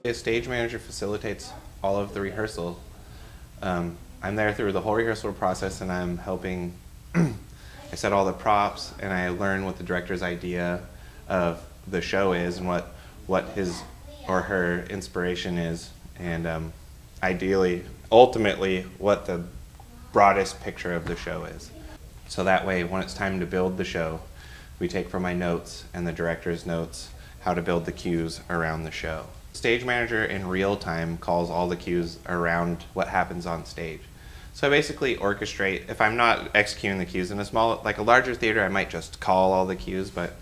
A stage manager facilitates all of the rehearsal. I'm there through the whole rehearsal process, and I'm helping. I set all the props, and I learn what the director's idea of the show is, and what his or her inspiration is, and ideally, ultimately, what the broadest picture of the show is. So that way, when it's time to build the show, we take from my notes and the director's notes how to build the cues around the show. Stage manager in real time calls all the cues around what happens on stage. So I basically orchestrate. If I'm not executing the cues in a larger theater, I might just call all the cues, but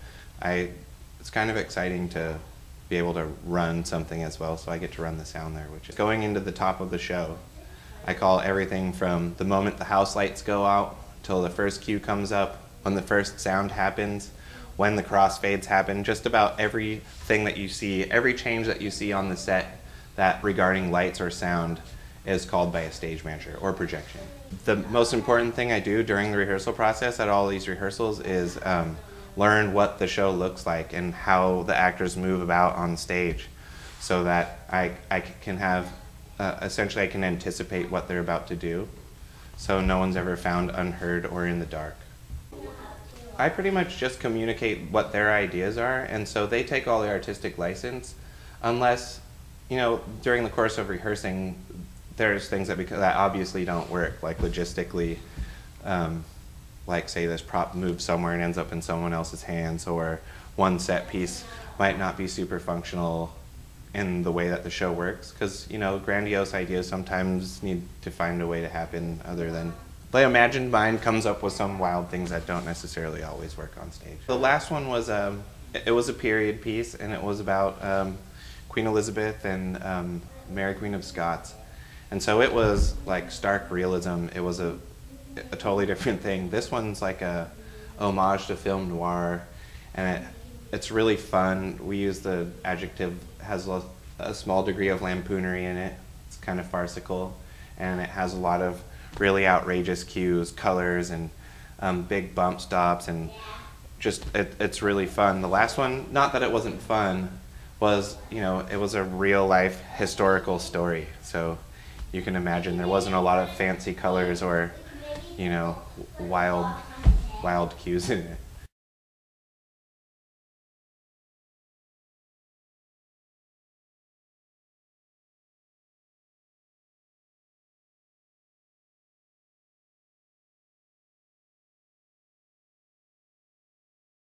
it's kind of exciting to be able to run something as well, so I get to run the sound there, which is going into the top of the show. I call everything from the moment the house lights go out till the first cue comes up, when the first sound happens, when the crossfades happen, just about everything that you see, every change that you see on the set that regarding lights or sound is called by a stage manager or projection. The most important thing I do during the rehearsal process at all these rehearsals is learn what the show looks like and how the actors move about on stage, so that I can have, essentially I can anticipate what they're about to do, so no one's ever found unheard or in the dark. I pretty much just communicate what their ideas are, and so they take all the artistic license, unless, during the course of rehearsing, there's things that obviously don't work, like logistically, like say this prop moves somewhere and ends up in someone else's hands, or one set piece might not be super functional in the way that the show works, because grandiose ideas sometimes need to find a way to happen other than the imagined mind comes up with some wild things that don't necessarily always work on stage. The last one was it was a period piece, and it was about Queen Elizabeth and Mary Queen of Scots, and so it was like stark realism. It was a totally different thing. This one's like a homage to film noir, and it's really fun. We use the adjective, has a small degree of lampoonery in it. It's kind of farcical, and it has a lot of really outrageous cues, colors, and big bump stops, and just it's really fun. The last one, not that it wasn't fun, was it was a real life historical story. So you can imagine there wasn't a lot of fancy colors or wild cues in it.